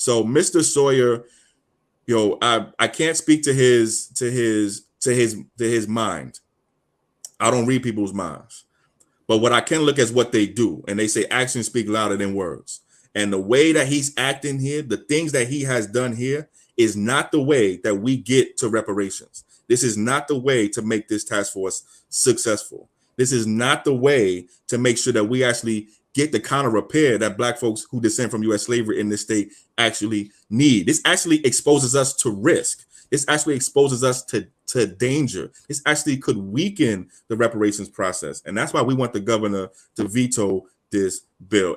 So Mr. Sawyer, I can't speak to his mind. I don't read people's minds. But what I can look at is what they do. And they say actions speak louder than words. And the way that he's acting here, the things that he has done here is not the way that we get to reparations. This is not the way to make this task force successful. This is not the way to make sure that we actually get the kind of repair that Black folks who descend from U.S. slavery in this state actually need. This actually exposes us to risk. This actually exposes us to danger. This actually could weaken the reparations process. And that's why we want the governor to veto this bill.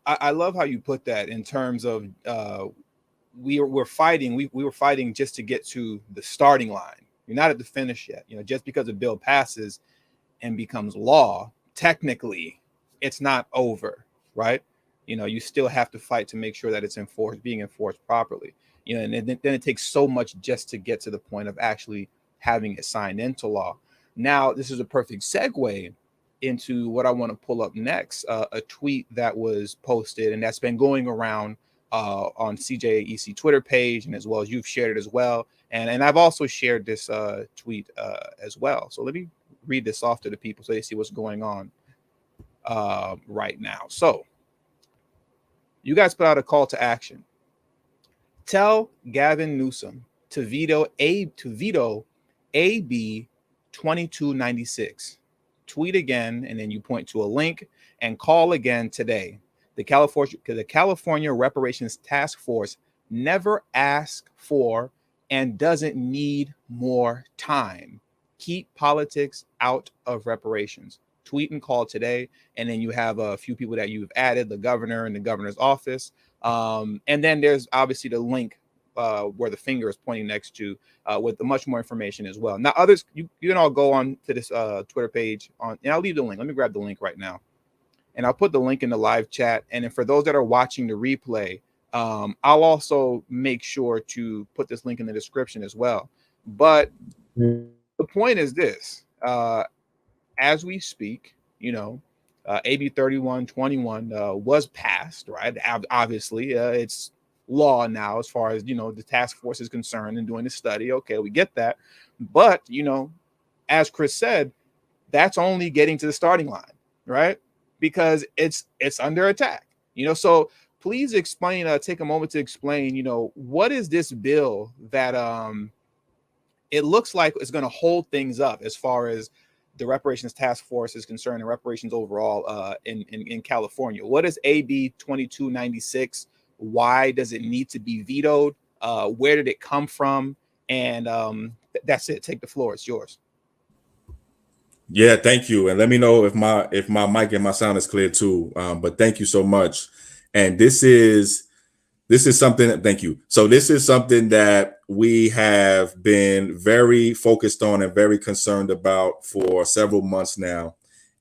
I love how you put that in terms of we were fighting. We were fighting just to get to the starting line. You're not at the finish yet. Just because a bill passes and becomes law, technically, it's not over, right? You still have to fight to make sure that it's being enforced properly. And then it takes so much just to get to the point of actually having it signed into law. Now, this is a perfect segue into what I want to pull up next, a tweet that was posted and that's been going around on CJEC Twitter page, and as well as you've shared it as well. And I've also shared this tweet as well. So let me read this off to the people so they see what's going on right now. So you guys put out a call to action. Tell Gavin Newsom to veto AB 2296. Tweet again, and then you point to a link and call again today. The California Reparations Task Force never asked for and doesn't need more time. Keep politics out of reparations. Tweet and call today, and then you have a few people that you've added, the governor and the governor's office. And then there's obviously the link where the finger is pointing next to with much more information as well. Now, others, you can all go on to this Twitter page and I'll leave the link. Let me grab the link right now. And I'll put the link in the live chat. And then for those that are watching the replay, I'll also make sure to put this link in the description as well. But the point is this, as we speak, AB 3121 was passed, right? Obviously, it's law now as far as, the task force is concerned and doing the study. Okay, we get that. But, as Chris said, that's only getting to the starting line, right? Because it's under attack, so please explain, take a moment to explain, what is this bill that it looks like it's going to hold things up as far as the reparations task force is concerned and reparations overall in California. What is AB 2296? Why does it need to be vetoed? Where did it come from? And that's it. Take the floor. It's yours. Yeah, thank you. And let me know if my mic and my sound is clear too. But thank you so much. And this is something, thank you. So this is something that we have been very focused on and very concerned about for several months now.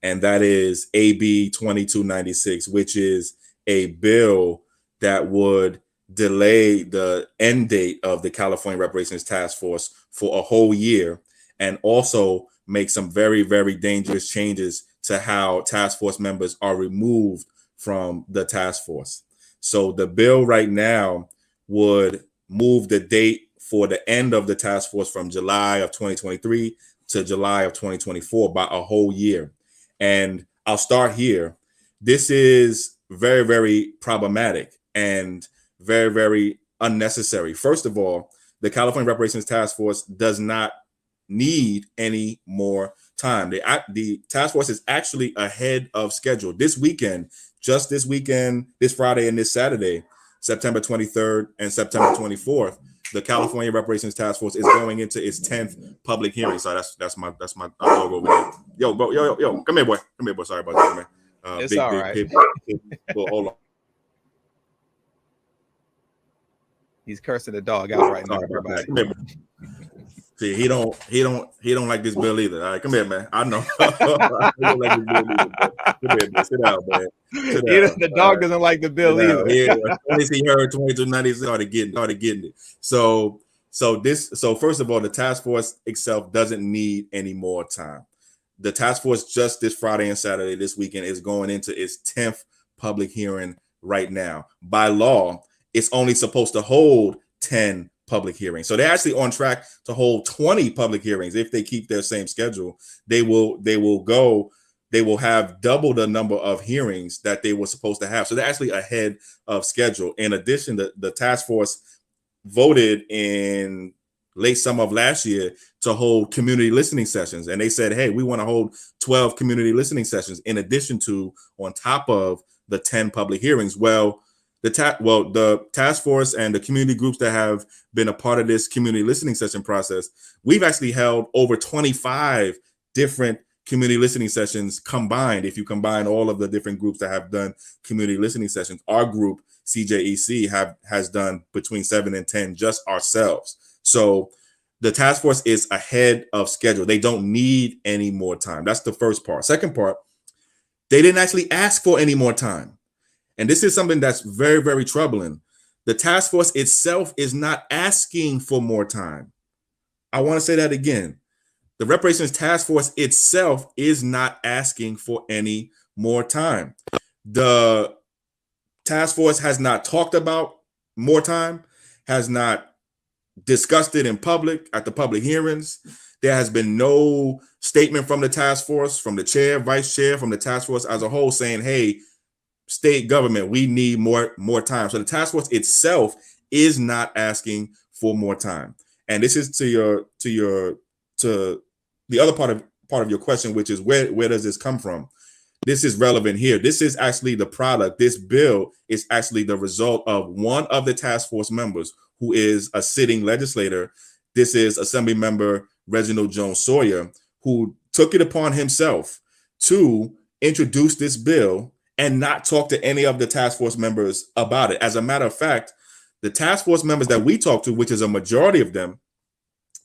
And that is AB 2296, which is a bill that would delay the end date of the California Reparations Task Force for a whole year, and also make some very, very dangerous changes to how task force members are removed from the task force. So the bill right now would move the date for the end of the task force from July of 2023 to July of 2024 by a whole year. And I'll start here. This is very, very problematic and very, very unnecessary. First of all, the California Reparations Task Force does not need any more time. The task force is actually ahead of schedule. This weekend, this Friday and this Saturday, September 23rd and September 24th, the California Reparations Task Force is going into its 10th public hearing. So that's my logo over there. Yo, bro, yo, come here, boy. Sorry about that, man. It's all right. Well, hold on. He's cursing the dog out right now. Come here, see, he don't like this bill either. All right, come here, man. I know. I don't like this bill either, come here, man. Sit down, man. The dog doesn't like the bill either. Yeah, as he heard 2290, started getting it. So first of all, the task force itself doesn't need any more time. the task force just this Friday and Saturday this weekend is going into its 10th public hearing right now. By law, it's only supposed to hold 10 public hearings. So they're actually on track to hold 20 public hearings. If they keep their same schedule, they will have double the number of hearings that they were supposed to have. So they're actually ahead of schedule. In addition, the task force voted in late summer of last year to hold community listening sessions. And they said, hey, we want to hold 12 community listening sessions in addition to, on top of the 10 public hearings. Well, the task force and the community groups that have been a part of this community listening session process, we've actually held over 25 different community listening sessions combined. If you combine all of the different groups that have done community listening sessions, our group, CJEC, has done between 7 and 10 just ourselves. So the task force is ahead of schedule. They don't need any more time. That's the first part. Second part, they didn't actually ask for any more time. And this is something that's very, very troubling. The task force itself is not asking for more time. I want to say that again. The Reparations Task Force itself is not asking for any more time. The task force has not talked about more time, has not discussed it in public at the public hearings. There has been no statement from the task force, from the chair, vice chair, from the task force as a whole saying, hey, state government, we need more time. So the task force itself is not asking for more time. And this is to the other part of your question, which is where does this come from? This is relevant here. This is actually the product. This bill is actually the result of one of the task force members who is a sitting legislator. This is Assembly Member Reggie Jones-Sawyer, who took it upon himself to introduce this bill and not talk to any of the task force members about it. As a matter of fact, the task force members that we talked to, which is a majority of them,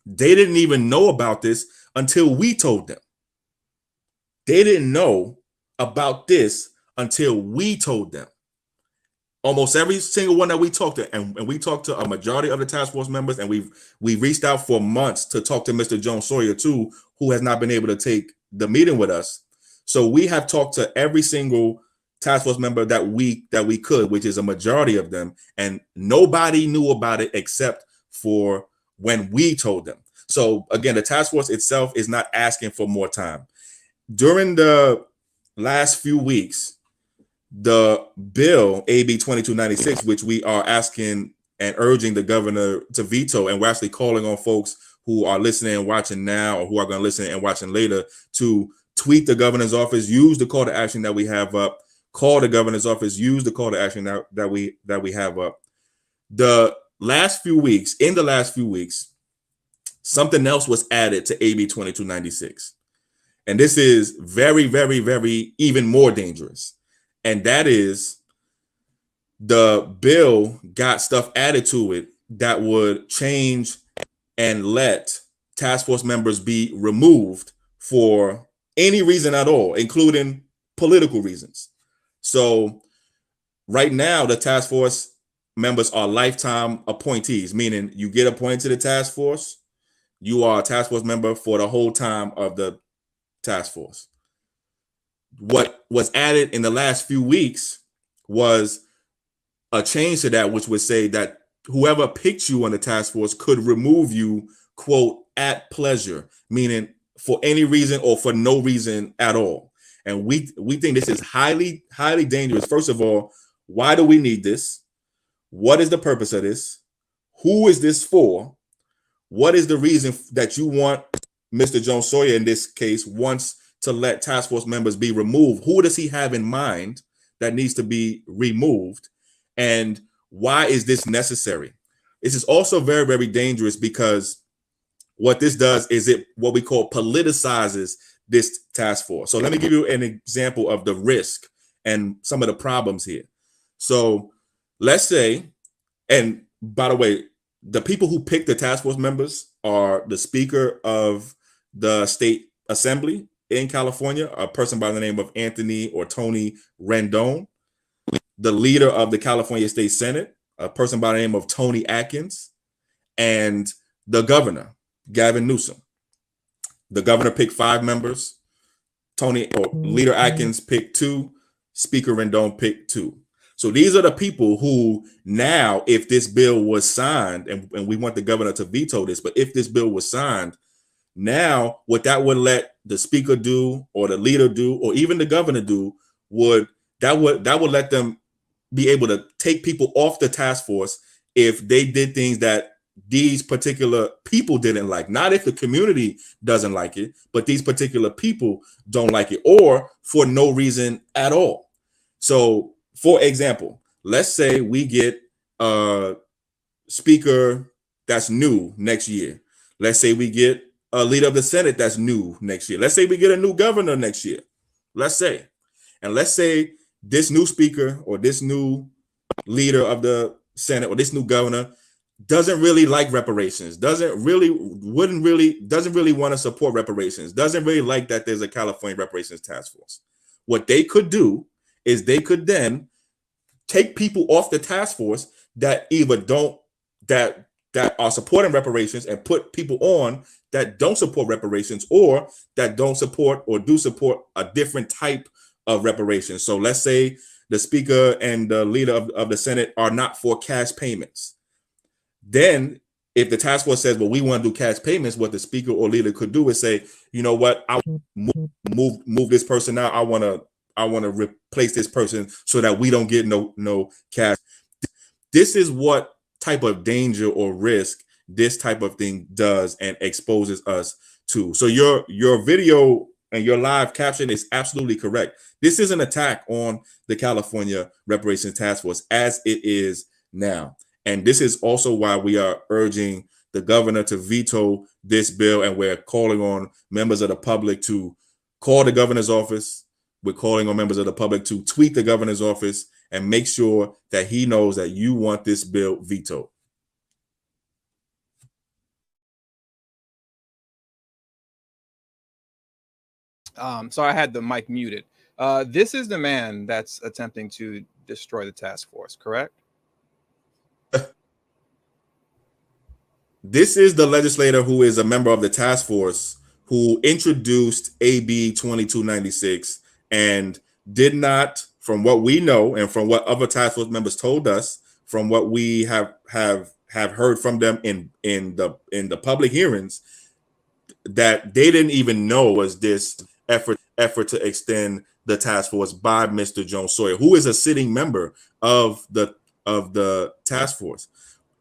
they didn't even know about this until we told them. They didn't know about this until we told them. Almost every single one that we talked to, and we talked to a majority of the task force members, and we reached out for months to talk to Mr. Jones-Sawyer too, who has not been able to take the meeting with us. So we have talked to every single task force member that we could, which is a majority of them, and nobody knew about it except for when we told them. So again, the task force itself is not asking for more time. During the last few weeks, the bill AB 2296, which we are asking and urging the governor to veto, and we're actually calling on folks who are listening and watching now, or who are going to listen and watching later, to tweet the governor's office, use the call to action that we have up, call the governor's office, use the call to action that we have up. In the last few weeks, something else was added to AB 2296. And this is very, very, very even more dangerous. And that is, the bill got stuff added to it that would change and let task force members be removed for any reason at all, including political reasons. So right now, the task force members are lifetime appointees, meaning you get appointed to the task force, you are a task force member for the whole time of the task force. What was added in the last few weeks was a change to that, which would say that whoever picked you on the task force could remove you, quote, at pleasure, meaning for any reason or for no reason at all. And we think this is highly, highly dangerous. First of all, why do we need this? What is the purpose of this? Who is this for? What is the reason that you want Mr. Jones-Sawyer, in this case, wants to let task force members be removed? Who does he have in mind that needs to be removed? And why is this necessary? This is also very, very dangerous, because what this does is it what we call politicizes this task force. So let me give you an example of the risk and some of the problems here. So let's say, and by the way, the people who pick the task force members are the Speaker of the State Assembly in California, a person by the name of Anthony or Tony Rendon, the leader of the California State Senate, a person by the name of Tony Atkins, and the governor, Gavin Newsom. The governor picked 5 members. Tony or Leader Atkins picked 2, Speaker Rendon picked 2. So these are the people who now, if this bill was signed, and we want the governor to veto this, but if this bill was signed, now what that would let the speaker do, or the leader do, or even the governor do, would let them be able to take people off the task force if they did things that these particular people didn't like. Not if the community doesn't like it, but these particular people don't like it, or for no reason at all. So, for example, let's say we get a speaker that's new next year. Let's say we get a leader of the Senate that's new next year. Let's say we get a new governor next year. Let's say this new speaker or this new leader of the Senate or this new governor doesn't really like reparations, doesn't really want to support reparations, doesn't really like that there's a California Reparations Task Force. What they could do is they could then take people off the task force that either that are supporting reparations, and put people on that don't support reparations, or that don't support or do support a different type of reparations. So let's say the speaker and the leader of the Senate are not for cash payments. Then if the task force says, well, we want to do cash payments, what the speaker or leader could do is say, you know what, I move this person out. I want to replace this person so that we don't get no cash. This is what type of danger or risk this type of thing does and exposes us to. So your video and your live caption is absolutely correct. This is an attack on the California Reparations Task Force as it is now. And this is also why we are urging the governor to veto this bill. And we're calling on members of the public to call the governor's office. We're calling on members of the public to tweet the governor's office and make sure that he knows that you want this bill vetoed. So I had the mic muted. This is the man that's attempting to destroy the task force, correct? This is the legislator who is a member of the task force who introduced AB 2296 and did not, from what we know and from what other task force members told us, from what we have heard from them in the public hearings, that they didn't even know was this effort to extend the task force by Mr. Jones-Sawyer, who is a sitting member of the task force.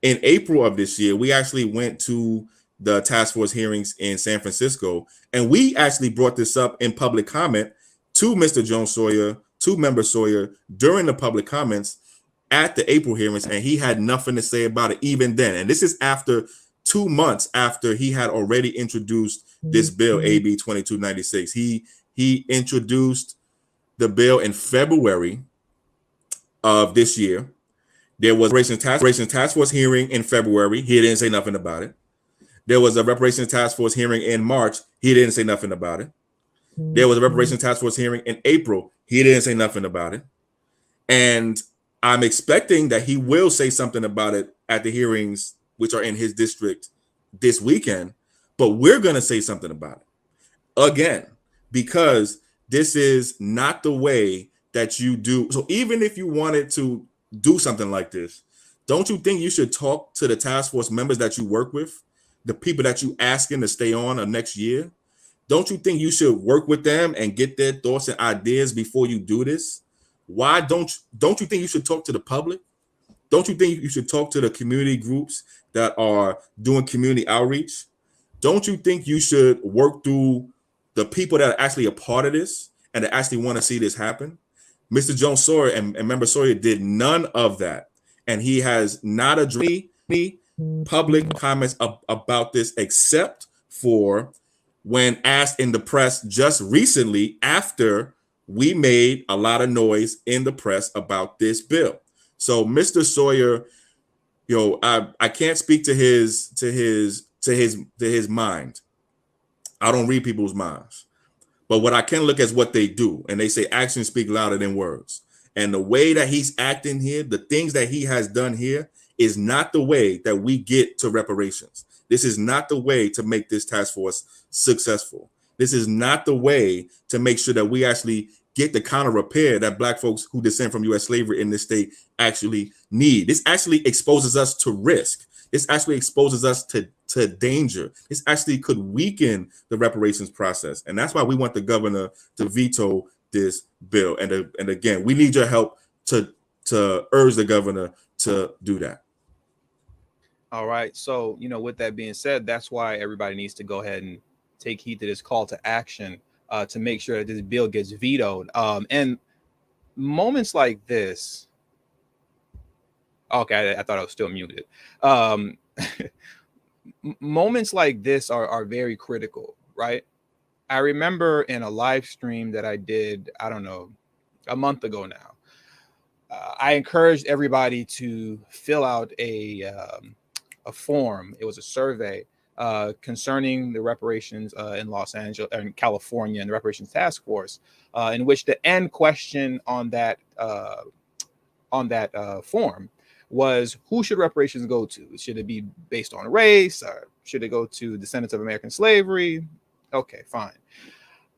In April of this year, we actually went to the task force hearings in San Francisco, and we actually brought this up in public comment to Mr. Jones-Sawyer, to Member Sawyer, during the public comments at the April hearings, and he had nothing to say about it even then. And this is after 2 months after he had already introduced this bill, AB 2296. He introduced the bill in February of this year. There was a Reparations Task Force hearing in February. He didn't say nothing about it. There was a Reparations Task Force hearing in March. He didn't say nothing about it. There was a Reparations Task Force hearing in April. He didn't say nothing about it. And I'm expecting that he will say something about it at the hearings, which are in his district this weekend. But we're going to say something about it again, because this is not the way that you do. So even if you wanted to do something like this, don't you think you should talk to the task force members that you work with, the people that you asking to stay on next year? Don't you think you should work with them and get their thoughts and ideas before you do this? Why don't you think you should talk to the public? Don't you think you should talk to the community groups that are doing community outreach? Don't you think you should work through the people that are actually a part of this and that actually want to see this happen? Mr. Jones-Sawyer and Member Sawyer did none of that. And he has not addressed any public comments about this, except for when asked in the press just recently after we made a lot of noise in the press about this bill. So Mr. Sawyer, I can't speak to his mind. I don't read people's minds. But what I can look at is what they do. And they say actions speak louder than words. And the way that he's acting here, the things that he has done here, is not the way that we get to reparations. This is not the way to make this task force successful. This is not the way to make sure that we actually get the kind of repair that Black folks who descend from U.S. slavery in this state actually need. This actually exposes us to risk. This actually exposes us to danger. This actually could weaken the reparations process. And that's why we want the governor to veto this bill. And again, we need your help to urge the governor to do that. All right. So, with that being said, that's why everybody needs to go ahead and take heed to this call to action to make sure that this bill gets vetoed. And moments like this. Okay, I thought I was still muted. Moments like this are very critical, right? I remember in a live stream that I did, I don't know, a month ago now, I encouraged everybody to fill out a form. It was a survey concerning the reparations in Los Angeles, in California, and the Reparations Task Force, in which the end question on that form was, who should reparations go to? Should it be based on race? Or should it go to descendants of American slavery? Okay, fine.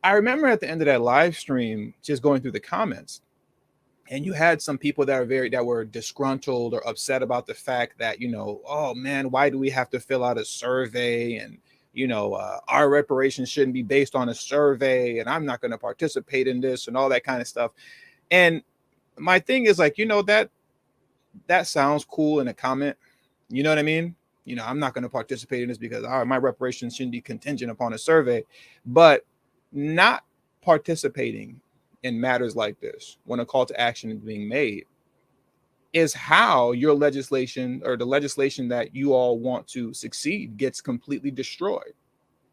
I remember at the end of that live stream just going through the comments, and you had some people that were disgruntled or upset about the fact that, oh man, why do we have to fill out a survey? And, our reparations shouldn't be based on a survey, and I'm not going to participate in this, and all that kind of stuff. And my thing is like, that sounds cool in a comment. You know what I mean? I'm not going to participate in this because my reparations shouldn't be contingent upon a survey. But not participating in matters like this, when a call to action is being made, is how your legislation, or the legislation that you all want to succeed, gets completely destroyed.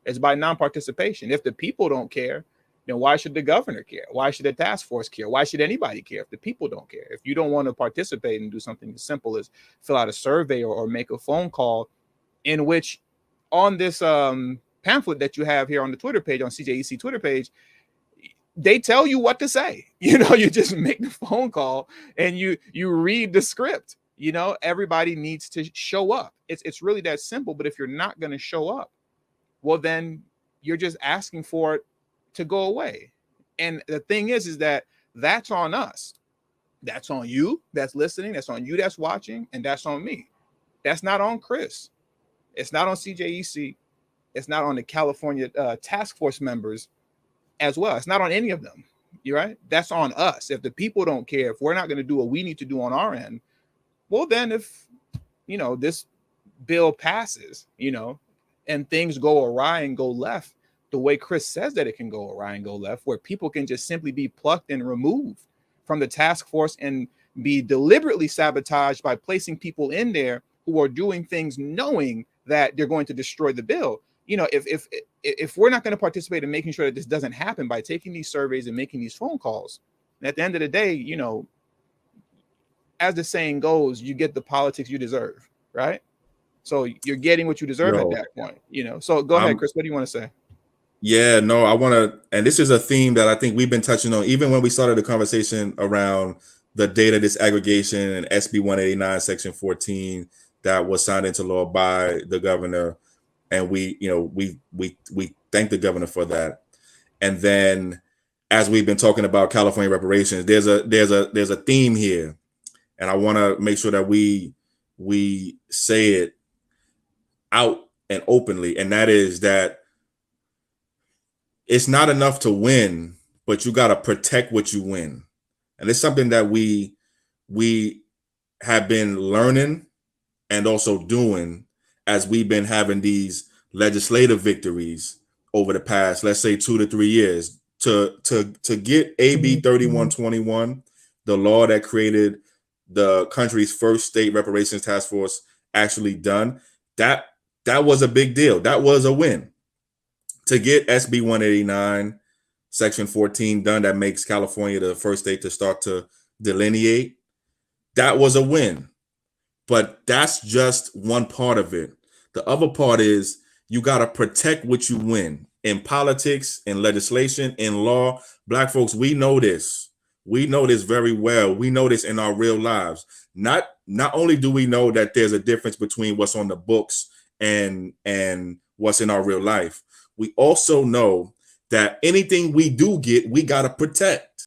It's by non-participation. If the people don't care, then why should the governor care? Why should the task force care? Why should anybody care if the people don't care? If you don't want to participate and do something as simple as fill out a survey or make a phone call, in which on this pamphlet that you have here on the Twitter page, on CJEC Twitter page, they tell you what to say. You just make the phone call and you read the script. Everybody needs to show up. It's really that simple. But if you're not going to show up, well, then you're just asking for it to go away. And the thing is that that's on us. That's on you that's listening. That's on you that's watching. And that's on me. That's not on Chris. It's not on CJEC. It's not on the California task force members as well. It's not on any of them. You're right. That's on us. If the people don't care, if we're not going to do what we need to do on our end, well, then if, this bill passes, and things go awry and go left, the way Chris says that it can go awry and go left, where people can just simply be plucked and removed from the task force and be deliberately sabotaged by placing people in there who are doing things knowing that they're going to destroy the bill. If we're not going to participate in making sure that this doesn't happen by taking these surveys and making these phone calls, at the end of the day, as the saying goes, you get the politics you deserve, right? So you're getting what you deserve at that point, So go ahead, Chris. What do you want to say? Yeah, no, I want to, and this is a theme that I think we've been touching on even when we started the conversation around the data disaggregation and SB 189 Section 14 that was signed into law by the governor, and we thank the governor for that. And then, as we've been talking about California reparations, there's a theme here, and I want to make sure that we say it out and openly, and that is that it's not enough to win, but you got to protect what you win. And it's something that we have been learning and also doing as we've been having these legislative victories over the past, let's say, 2 to 3 years to get AB 3121, the law that created the country's first state reparations task force, actually done. That was a big deal. That was a win. To get SB 189 Section 14 done, that makes California the first state to start to delineate, that was a win. But that's just one part of it. The other part is you got to protect what you win. In politics, in legislation, in law, Black folks, we know this. We know this very well. We know this in our real lives. Not only do we know that there's a difference between what's on the books and what's in our real life, we also know that anything we do get, we got to protect.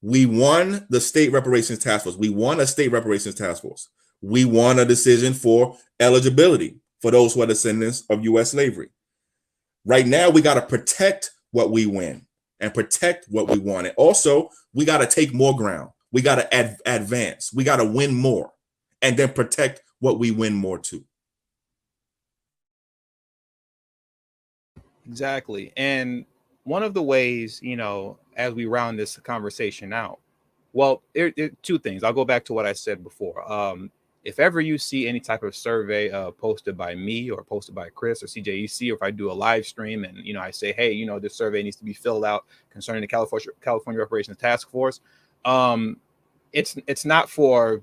We won the state reparations task force. We won a state reparations task force. We won a decision for eligibility for those who are descendants of U.S. slavery. Right now, we got to protect what we win and protect what we want. And also, we got to take more ground. We got to advance. We got to win more and then protect what we win more too. Exactly. And one of the ways, you know, as we round this conversation out, well, two things. I'll go back to what I said before. If ever you see any type of survey posted by me or posted by Chris or CJEC, or if I do a live stream and, you know, I say, hey, you know, this survey needs to be filled out concerning the California Reparations Task Force, it's not for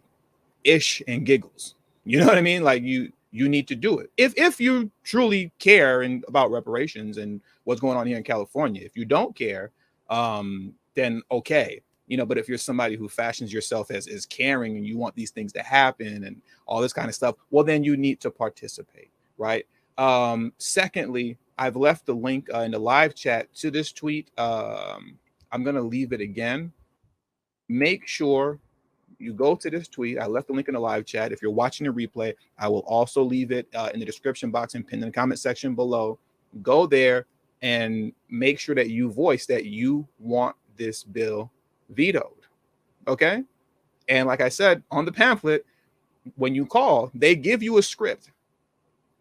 ish and giggles. You know what I mean? Like you need to do it if you truly care about reparations and what's going on here in California. If you don't care, then okay. You know, but if you're somebody who fashions yourself as caring and you want these things to happen and all this kind of stuff, well, then you need to participate, right? Secondly, I've left the link in the live chat to this tweet. I'm going to leave it again. Make sure you go to this tweet. I left the link in the live chat. If you're watching the replay, I will also leave it in the description box and pinned in the comment section below. Go there and make sure that you voice that you want this bill vetoed. Okay. And like I said on the pamphlet, when you call, they give you a script,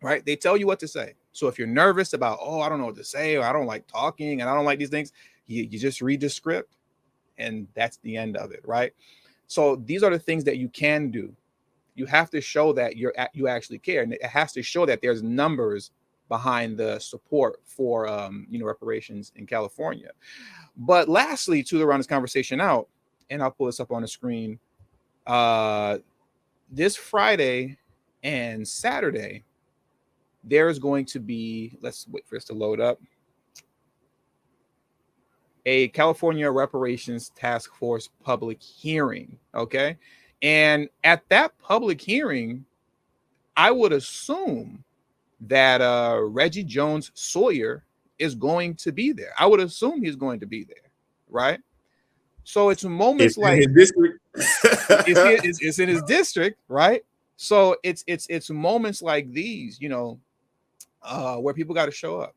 right? They tell you what to say. So if you're nervous about, oh, I don't know what to say, or I don't like talking and I don't like these things, you just read the script and that's the end of it, right? So these are the things that you can do. You have to show that you actually care, and it has to show that there's numbers behind the support for you know, reparations in California. But lastly, to round this conversation out, and I'll pull this up on the screen, this Friday and Saturday, there is going to be, let's wait for this to load up, a California Reparations Task Force public hearing, okay? And at that public hearing, I would assume that Reggie Jones-Sawyer is going to be there. I would assume he's going to be there, right? So it's moments like in his district. it's in his district, right? So it's moments like these, you know, where people got to show up.